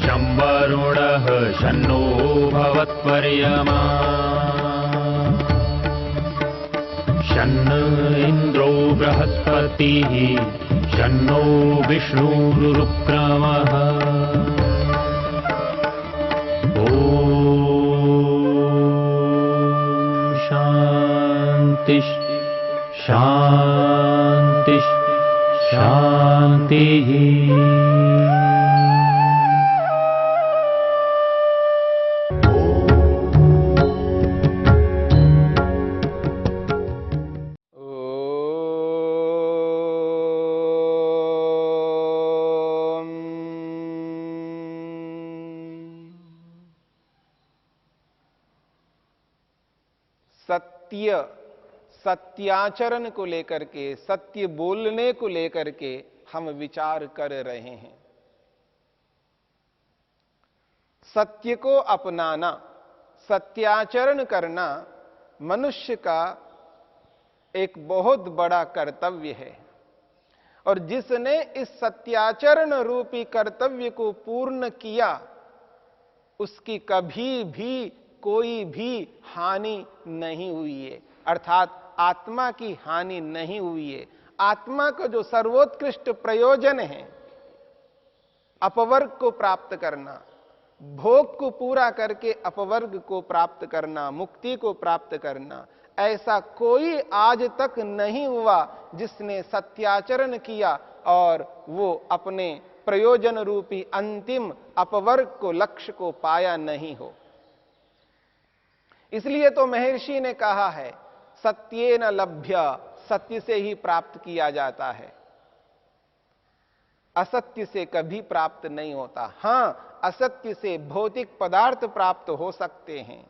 शं वरुणः शन्नो भवत्पर्यमा शन्न इन्द्रो बृहस्पतिः शन्नो विष्णुरुक्रमः ॐ शान्ति शान्ति शान्तिः। सत्य, सत्याचरण को लेकर के, सत्य बोलने को लेकर के हम विचार कर रहे हैं। सत्य को अपनाना, सत्याचरण करना मनुष्य का एक बहुत बड़ा कर्तव्य है। और जिसने इस सत्याचरण रूपी कर्तव्य को पूर्ण किया, उसकी कभी भी कोई भी हानि नहीं हुई है, अर्थात आत्मा की हानि नहीं हुई है। आत्मा का जो सर्वोत्कृष्ट प्रयोजन है, अपवर्ग को प्राप्त करना, भोग को पूरा करके अपवर्ग को प्राप्त करना, मुक्ति को प्राप्त करना, ऐसा कोई आज तक नहीं हुआ जिसने सत्याचरण किया और वो अपने प्रयोजन रूपी अंतिम अपवर्ग को, लक्ष्य को पाया नहीं हो। इसलिए तो महर्षि ने कहा है, सत्येन लभ्य, सत्य से ही प्राप्त किया जाता है, असत्य से कभी प्राप्त नहीं होता। हां, असत्य से भौतिक पदार्थ प्राप्त हो सकते हैं,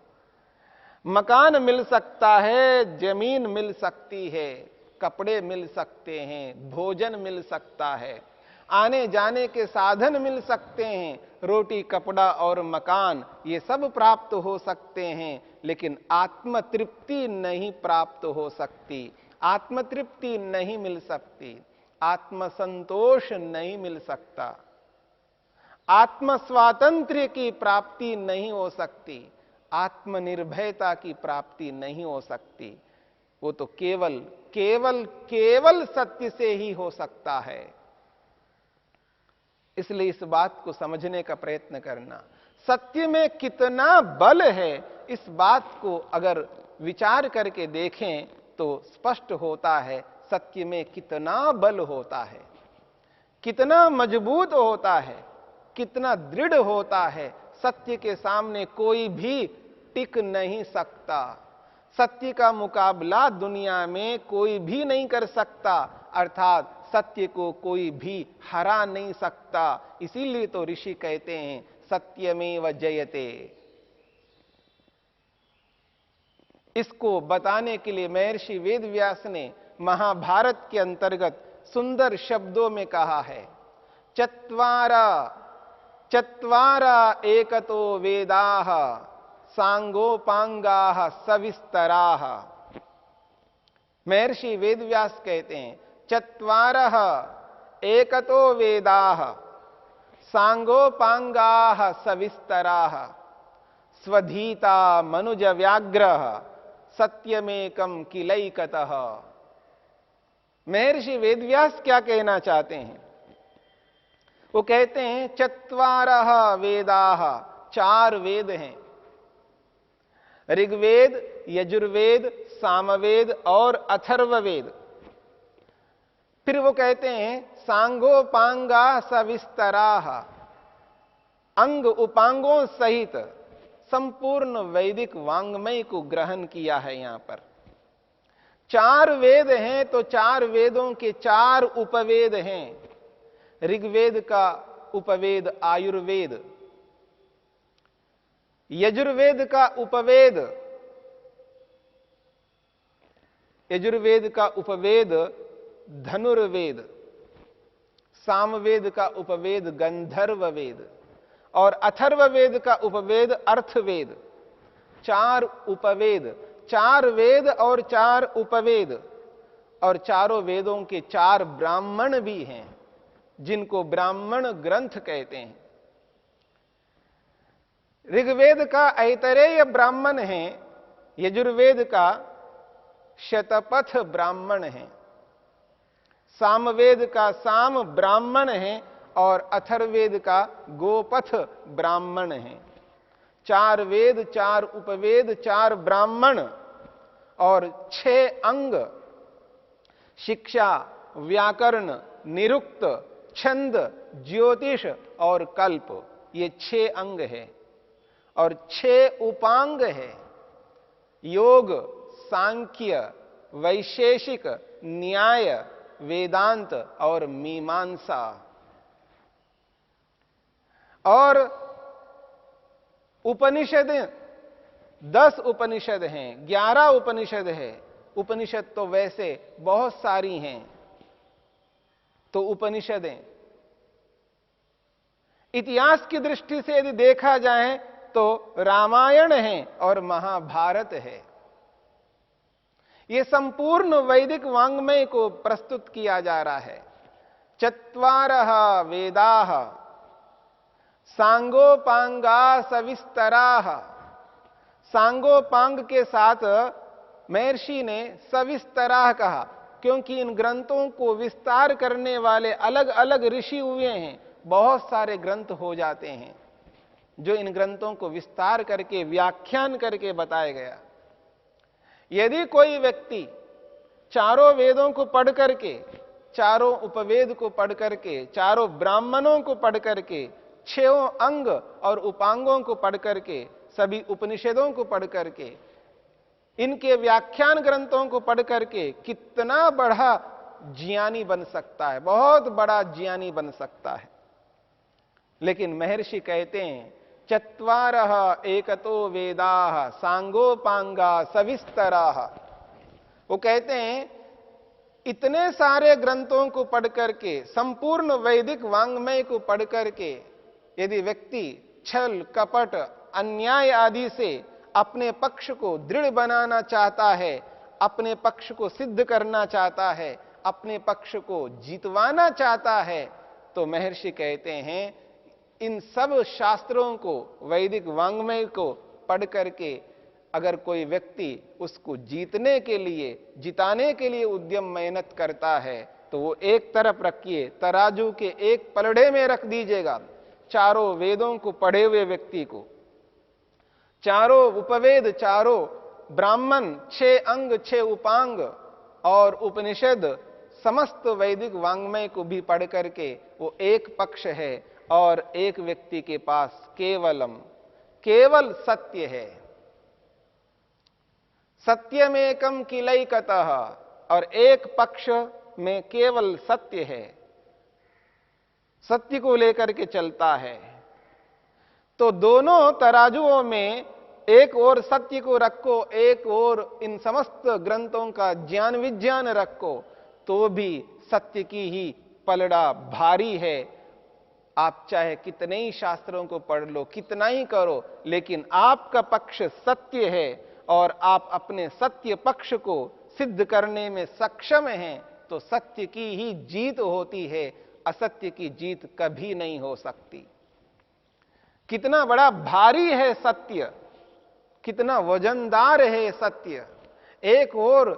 मकान मिल सकता है, जमीन मिल सकती है, कपड़े मिल सकते हैं, भोजन मिल सकता है, आने जाने के साधन मिल सकते हैं, रोटी कपड़ा और मकान ये सब प्राप्त हो सकते हैं, लेकिन आत्मतृप्ति नहीं प्राप्त हो सकती, आत्मतृप्ति नहीं मिल सकती, आत्मसंतोष नहीं मिल सकता, आत्म स्वातंत्र्य की प्राप्ति नहीं हो सकती, आत्मनिर्भयता की प्राप्ति नहीं हो सकती। वो तो केवल केवल केवल सत्य से ही हो सकता है। इसलिए इस बात को समझने का प्रयत्न करना, सत्य में कितना बल है, इस बात को अगर विचार करके देखें तो स्पष्ट होता है। सत्य में कितना बल होता है, कितना मजबूत होता है, कितना दृढ़ होता है। सत्य के सामने कोई भी टिक नहीं सकता, सत्य का मुकाबला दुनिया में कोई भी नहीं कर सकता, अर्थात सत्य को कोई भी हरा नहीं सकता। इसीलिए तो ऋषि कहते हैं, सत्यमेव जयते। इसको बताने के लिए महर्षि वेदव्यास ने महाभारत के अंतर्गत सुंदर शब्दों में कहा है, चत्वारा चत्वारा एकतो वेदाः सांगोपांगाः सविस्तराः। महर्षि वेदव्यास कहते हैं, चत्वारः एकतो वेदाः सांगोपांगाः सविस्तराः स्वधीता मनुज व्याघ्रः सत्यमेकं किलैकतः। महर्षि वेदव्यास क्या कहना चाहते हैं? वो कहते हैं, चत्वारः वेदाः, चार वेद हैं, ऋग्वेद, यजुर्वेद, सामवेद और अथर्ववेद। फिर वो कहते हैं, सांगोपांगा सविस्तराः, अंग उपांगों सहित संपूर्ण वैदिक वांग्मय को ग्रहण किया है। यहां पर चार वेद हैं तो चार वेदों के चार उपवेद हैं। ऋग्वेद का उपवेद आयुर्वेद, यजुर्वेद का उपवेद धनुर्वेद, सामवेद का उपवेद गंधर्व वेद और अथर्ववेद का उपवेद अर्थवेद। चार उपवेद, चार वेद और चार उपवेद, और चारों वेदों के चार ब्राह्मण भी हैं, जिनको ब्राह्मण ग्रंथ कहते हैं। ऋग्वेद का ऐतरेय ब्राह्मण है, यजुर्वेद का शतपथ ब्राह्मण है, सामवेद का साम ब्राह्मण है और अथर्ववेद का गोपथ ब्राह्मण है। 4 वेद, 4 उपवेद, 4 ब्राह्मण और 6 अंग, शिक्षा, व्याकरण, निरुक्त, छंद, ज्योतिष और कल्प, ये 6 अंग है और 6 उपांग है। योग, सांख्य, वैशेषिक, न्याय, वेदांत और मीमांसा। और उपनिषद 10 उपनिषद हैं, 11 उपनिषद है। उपनिषद तो वैसे बहुत सारी हैं, तो उपनिषदें इतिहास की दृष्टि से यदि देखा जाए तो रामायण है और महाभारत है। यह संपूर्ण वैदिक वांग्मय को प्रस्तुत किया जा रहा है। 4 वेदाः सांगोपांगा सविस्तराः। सांगोपांग के साथ महर्षि ने सविस्तराः कहा, क्योंकि इन ग्रंथों को विस्तार करने वाले अलग अलग ऋषि हुए हैं। बहुत सारे ग्रंथ हो जाते हैं जो इन ग्रंथों को विस्तार करके व्याख्यान करके बताया गया। यदि कोई व्यक्ति चारों वेदों को पढ़ करके, चारों उपवेद को पढ़ करके, चारों ब्राह्मणों को पढ़ करके, 6 अंग और उपांगों को पढ़ करके, सभी उपनिषदों को पढ़ करके, इनके व्याख्यान ग्रंथों को पढ़ करके कितना बड़ा ज्ञानी बन सकता है, बहुत बड़ा ज्ञानी बन सकता है। लेकिन महर्षि कहते हैं 4 एकतो वेदाः सांगोपांगा सविस्तराः। वो कहते हैं इतने सारे ग्रंथों को पढ़ करके, संपूर्ण वैदिक वांग्मय को पढ़ करके यदि व्यक्ति छल, कपट, अन्याय आदि से अपने पक्ष को दृढ़ बनाना चाहता है, अपने पक्ष को सिद्ध करना चाहता है, अपने पक्ष को जीतवाना चाहता है, तो महर्षि कहते हैं इन सब शास्त्रों को, वैदिक वांग्मय को पढ़ करके अगर कोई व्यक्ति उसको जीतने के लिए, जिताने के लिए उद्यम मेहनत करता है, तो वो एक तरफ रखिए, तराजू के एक पलड़े में रख दीजिएगा चारों वेदों को पढ़े हुए व्यक्ति को, चारों उपवेद, चारों ब्राह्मण, 6 अंग, 6 उपांग और उपनिषद, समस्त वैदिक वांग्मय को भी पढ़ करके वो एक पक्ष है और एक व्यक्ति के पास केवल सत्य है। सत्यमेकम किलैकतः, और एक पक्ष में केवल सत्य है, सत्य को लेकर के चलता है। तो दोनों तराजुओं में एक और सत्य को रखो, एक और इन समस्त ग्रंथों का ज्ञान विज्ञान रखो, तो भी सत्य की ही पलड़ा भारी है। आप चाहे कितने ही शास्त्रों को पढ़ लो, कितना ही करो, लेकिन आपका पक्ष सत्य है और आप अपने सत्य पक्ष को सिद्ध करने में सक्षम हैं, तो सत्य की ही जीत होती है, असत्य की जीत कभी नहीं हो सकती। कितना बड़ा भारी है सत्य, कितना वजनदार है सत्य। एक और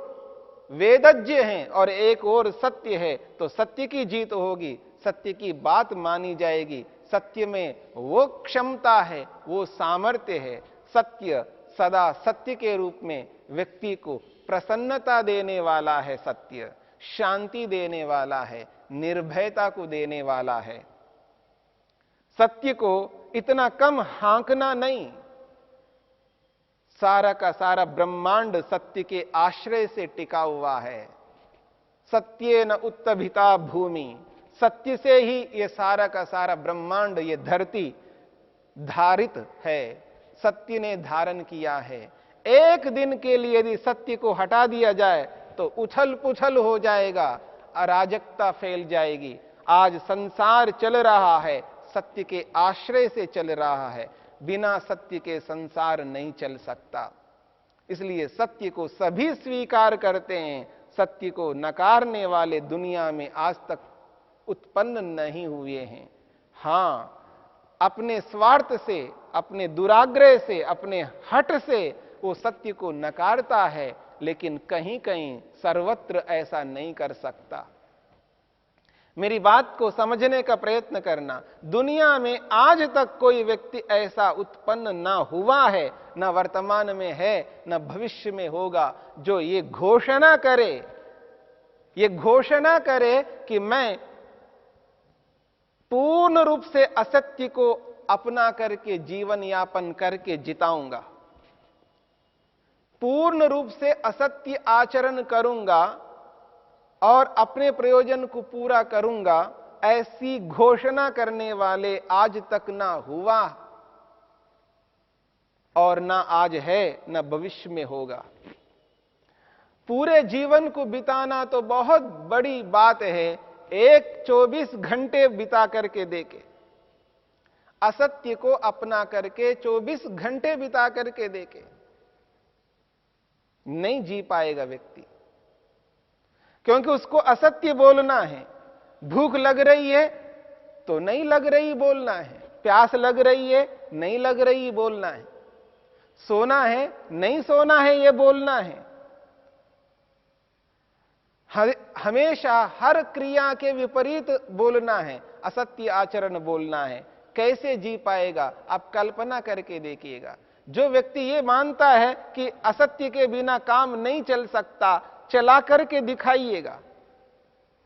वेदज्ञ हैं और एक और सत्य है, तो सत्य की जीत होगी, सत्य की बात मानी जाएगी। सत्य में वो क्षमता है, वो सामर्थ्य है। सत्य सदा सत्य के रूप में व्यक्ति को प्रसन्नता देने वाला है, सत्य शांति देने वाला है, निर्भयता को देने वाला है। सत्य को इतना कम हांकना नहीं। सारा का सारा ब्रह्मांड सत्य के आश्रय से टिका हुआ है। सत्येन उत्तभिता भूमि, सत्य से ही ये सारा का सारा ब्रह्मांड, ये धरती धारित है, सत्य ने धारण किया है। एक दिन के लिए यदि सत्य को हटा दिया जाए तो उथल पुथल हो जाएगा, अराजकता फैल जाएगी। आज संसार चल रहा है, सत्य के आश्रय से चल रहा है, बिना सत्य के संसार नहीं चल सकता। इसलिए सत्य को सभी स्वीकार करते हैं, सत्य को नकारने वाले दुनिया में आज तक उत्पन्न नहीं हुए हैं। हां, अपने स्वार्थ से अपने दुराग्रह से, अपने हठ से वो सत्य को नकारता है, लेकिन कहीं कहीं सर्वत्र ऐसा नहीं कर सकता। मेरी बात को समझने का प्रयत्न करना। दुनिया में आज तक कोई व्यक्ति ऐसा उत्पन्न ना हुआ है, न वर्तमान में है, न भविष्य में होगा, जो ये घोषणा करे कि मैं पूर्ण रूप से असत्य को अपना करके जीवन यापन करके जिताऊंगा, पूर्ण रूप से असत्य आचरण करूंगा और अपने प्रयोजन को पूरा करूंगा, ऐसी घोषणा करने वाले आज तक ना हुआ और ना आज है, ना भविष्य में होगा। पूरे जीवन को बिताना तो बहुत बड़ी बात है, एक 24 घंटे बिता करके देखे, असत्य को अपना करके 24 घंटे बिता करके देखे, नहीं जी पाएगा व्यक्ति, क्योंकि उसको असत्य बोलना है। भूख लग रही है तो नहीं लग रही बोलना है, प्यास लग रही है नहीं लग रही बोलना है, सोना है नहीं सोना है ये बोलना है। हमेशा हर क्रिया के विपरीत बोलना है, असत्य आचरण बोलना है। कैसे जी पाएगा? आप कल्पना करके देखिएगा। जो व्यक्ति ये मानता है कि असत्य के बिना काम नहीं चल सकता, चला करके दिखाइएगा,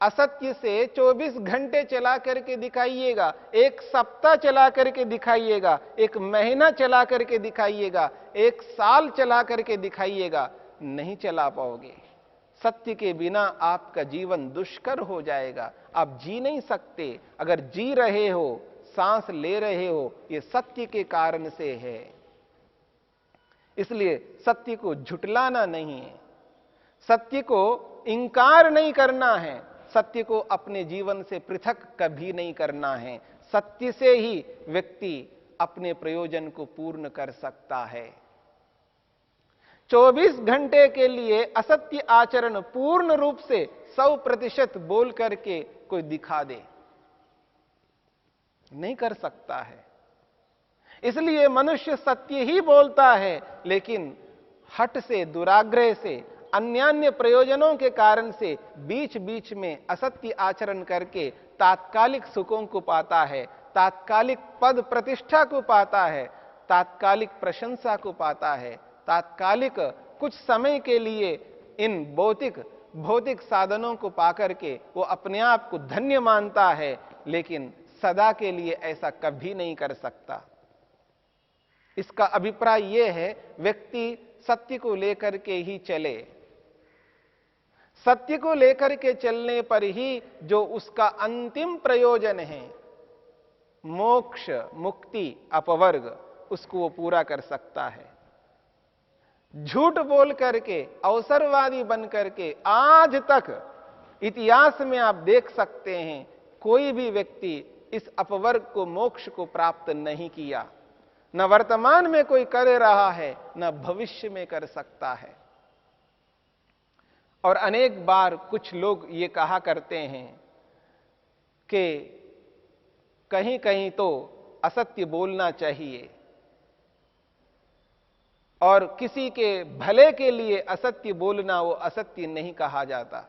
असत्य से 24 घंटे चला करके दिखाइएगा, एक सप्ताह चला करके दिखाइएगा, एक महीना चला करके दिखाइएगा, एक साल चला करके दिखाइएगा, नहीं चला पाओगे। सत्य के बिना आपका जीवन दुष्कर हो जाएगा, आप जी नहीं सकते। अगर जी रहे हो, सांस ले रहे हो, ये सत्य के कारण से है। इसलिए सत्य को झुटलाना नहीं है, सत्य को इंकार नहीं करना है, सत्य को अपने जीवन से पृथक कभी नहीं करना है। सत्य से ही व्यक्ति अपने प्रयोजन को पूर्ण कर सकता है। 24 घंटे के लिए असत्य आचरण पूर्ण रूप से 100% बोल करके कोई दिखा दे, नहीं कर सकता है। इसलिए मनुष्य सत्य ही बोलता है, लेकिन हठ से, दुराग्रह से, अन्य प्रयोजनों के कारण से बीच बीच में असत्य आचरण करके तात्कालिक सुखों को पाता है, तात्कालिक पद प्रतिष्ठा को पाता है, तात्कालिक प्रशंसा को पाता है, तात्कालिक कुछ समय के लिए इन भौतिक साधनों को पाकर के वो अपने आप को धन्य मानता है, लेकिन सदा के लिए ऐसा कभी नहीं कर सकता। इसका अभिप्राय यह है, व्यक्ति सत्य को लेकर के ही चले। सत्य को लेकर के चलने पर ही जो उसका अंतिम प्रयोजन है, मोक्ष, मुक्ति, अपवर्ग, उसको वो पूरा कर सकता है। झूठ बोल करके, अवसरवादी बन करके आज तक इतिहास में आप देख सकते हैं, कोई भी व्यक्ति इस अपवर्ग को, मोक्ष को प्राप्त नहीं किया। न वर्तमान में कोई कर रहा है, न भविष्य में कर सकता है। और अनेक बार कुछ लोग ये कहा करते हैं कि कहीं कहीं तो असत्य बोलना चाहिए, और किसी के भले के लिए असत्य बोलना वो असत्य नहीं कहा जाता।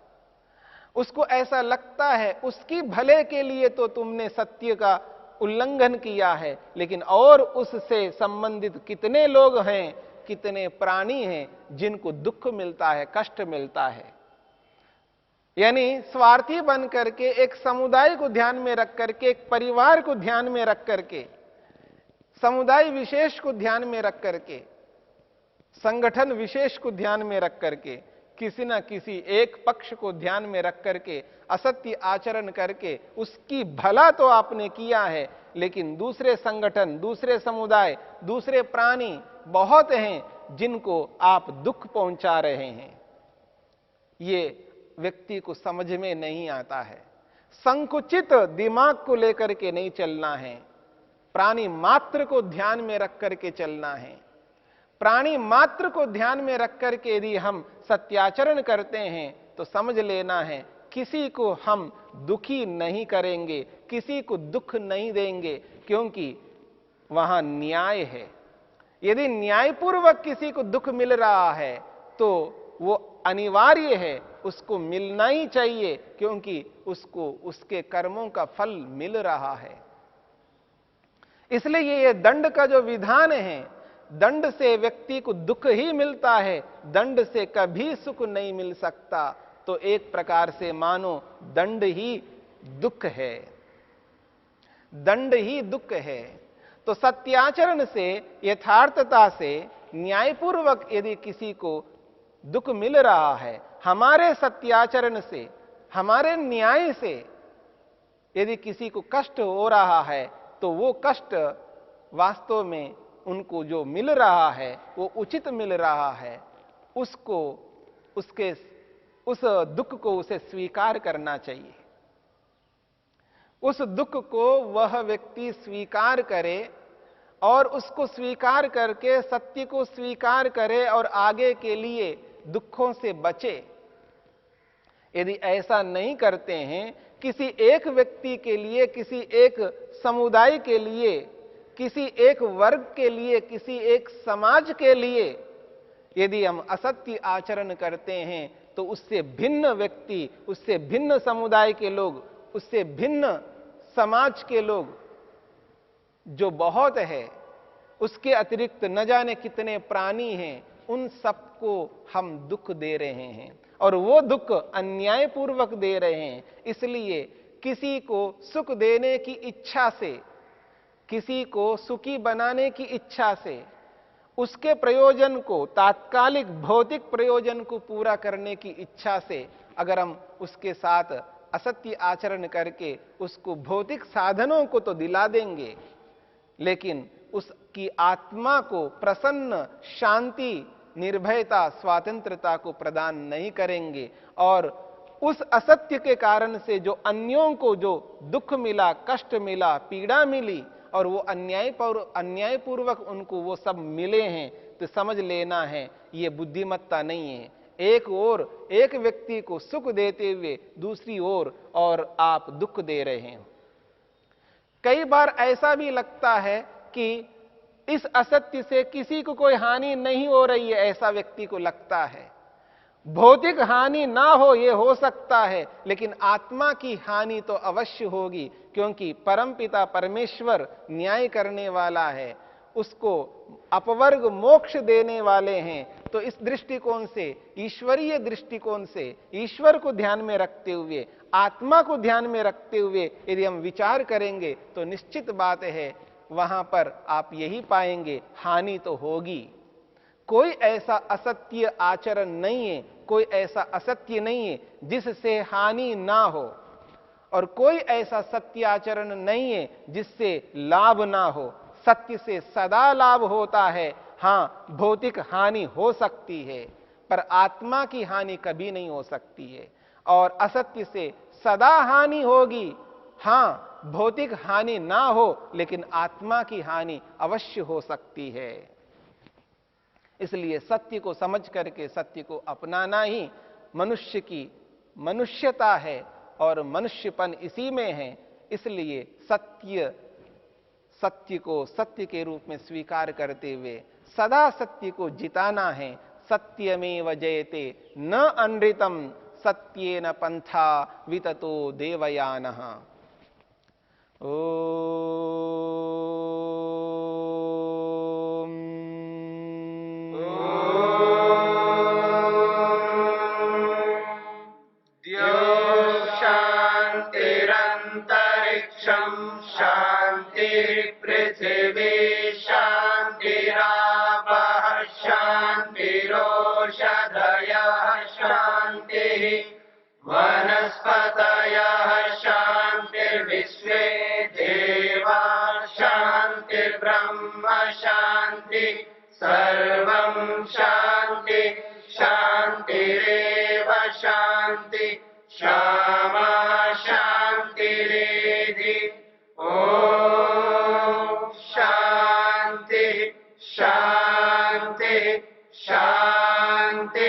उसको ऐसा लगता है उसकी भले के लिए तो तुमने सत्य का उल्लंघन किया है, लेकिन और उससे संबंधित कितने लोग हैं, कितने प्राणी हैं जिनको दुख मिलता है, कष्ट मिलता है। यानी स्वार्थी बन करके, एक समुदाय को ध्यान में रख करके, एक परिवार को ध्यान में रख करके, समुदाय विशेष को ध्यान में रख करके, संगठन विशेष को ध्यान में रख करके, किसी न किसी एक पक्ष को ध्यान में रख करके असत्य आचरण करके उसकी भला तो आपने किया है, लेकिन दूसरे संगठन, दूसरे समुदाय, दूसरे प्राणी बहुत हैं जिनको आप दुख पहुंचा रहे हैं। ये व्यक्ति को समझ में नहीं आता है। संकुचित दिमाग को लेकर के नहीं चलना है, प्राणी मात्र को ध्यान में रख करके चलना है। प्राणी मात्र को ध्यान में रख करके यदि हम सत्याचरण करते हैं तो समझ लेना है, किसी को हम दुखी नहीं करेंगे, किसी को दुख नहीं देंगे, क्योंकि वहां न्याय है। यदि न्यायपूर्वक किसी को दुख मिल रहा है तो वो अनिवार्य है, उसको मिलना ही चाहिए, क्योंकि उसको उसके कर्मों का फल मिल रहा है। इसलिए ये दंड का जो विधान है, दंड से व्यक्ति को दुख ही मिलता है, दंड से कभी सुख नहीं मिल सकता। तो एक प्रकार से मानो दंड ही दुख है, दंड ही दुख है। तो सत्याचरण से, यथार्थता से, न्यायपूर्वक यदि किसी को दुख मिल रहा है, हमारे सत्याचरण से, हमारे न्याय से यदि किसी को कष्ट हो रहा है, तो वो कष्ट वास्तव में उनको जो मिल रहा है वो उचित मिल रहा है, उसको, उसके उस दुख को उसे स्वीकार करना चाहिए। उस दुख को वह व्यक्ति स्वीकार करे और उसको स्वीकार करके सत्य को स्वीकार करे और आगे के लिए दुखों से बचे। यदि ऐसा नहीं करते हैं, किसी एक व्यक्ति के लिए, किसी एक समुदाय के लिए, किसी एक वर्ग के लिए, किसी एक समाज के लिए यदि हम असत्य आचरण करते हैं, तो उससे भिन्न व्यक्ति, उससे भिन्न समुदाय के लोग, उससे भिन्न समाज के लोग जो बहुत है, उसके अतिरिक्त न जाने कितने प्राणी हैं, उन सबको हम दुख दे रहे हैं और वो दुख अन्यायपूर्वक दे रहे हैं। इसलिए किसी को सुख देने की इच्छा से, किसी को सुखी बनाने की इच्छा से, उसके प्रयोजन को, तात्कालिक भौतिक प्रयोजन को पूरा करने की इच्छा से अगर हम उसके साथ असत्य आचरण करके उसको भौतिक साधनों को तो दिला देंगे, लेकिन उसकी आत्मा को प्रसन्न, शांति, निर्भयता, स्वातंत्रता को प्रदान नहीं करेंगे। और उस असत्य के कारण से जो अन्यों को जो दुख मिला, कष्ट मिला, पीड़ा मिली, और वो अन्यायपूर्वक उनको वो सब मिले हैं, तो समझ लेना है ये बुद्धिमत्ता नहीं है। एक ओर एक व्यक्ति को सुख देते हुए दूसरी ओर और आप दुख दे रहे हैं। कई बार ऐसा भी लगता है कि इस असत्य से किसी को कोई हानि नहीं हो रही है, ऐसा व्यक्ति को लगता है। भौतिक हानि ना हो ये हो सकता है, लेकिन आत्मा की हानि तो अवश्य होगी, क्योंकि परमपिता परमेश्वर न्याय करने वाला है, उसको अपवर्ग मोक्ष देने वाले हैं। तो इस दृष्टिकोण से, ईश्वरीय दृष्टिकोण से, ईश्वर को ध्यान में रखते हुए, आत्मा को ध्यान में रखते हुए यदि हम विचार करेंगे तो निश्चित बात है वहां पर आप यही पाएंगे, हानि तो होगी। कोई ऐसा असत्य आचरण नहीं है, कोई ऐसा असत्य नहीं है जिससे हानि ना हो, और कोई ऐसा सत्य आचरण नहीं है जिससे लाभ ना हो। सत्य से सदा लाभ होता है। हां, भौतिक हानि हो सकती है, पर आत्मा की हानि कभी नहीं हो सकती है। और असत्य से सदा हानि होगी। हां, भौतिक हानि ना हो, लेकिन आत्मा की हानि अवश्य हो सकती है। इसलिए सत्य को समझ करके सत्य को अपनाना ही मनुष्य की मनुष्यता है, और मनुष्यपन इसी में है। इसलिए सत्य को सत्य के रूप में स्वीकार करते हुए सदा सत्य को जिताना है। सत्यमेव जयते न अनृतम सत्येन पंथा विततो देवयानः। शांतिरंतरिक्षं शांतिर्पृथिवी शांतिरापः शांतिरोषधयः शांतिः वनस्पतयः शांतिर्विश्वे देवा शांतिर्ब्रह्म शांति सर्वं शांति शांतिरेव शांति क्षमा शांतिरेधि। ओम शांति शांति शांति।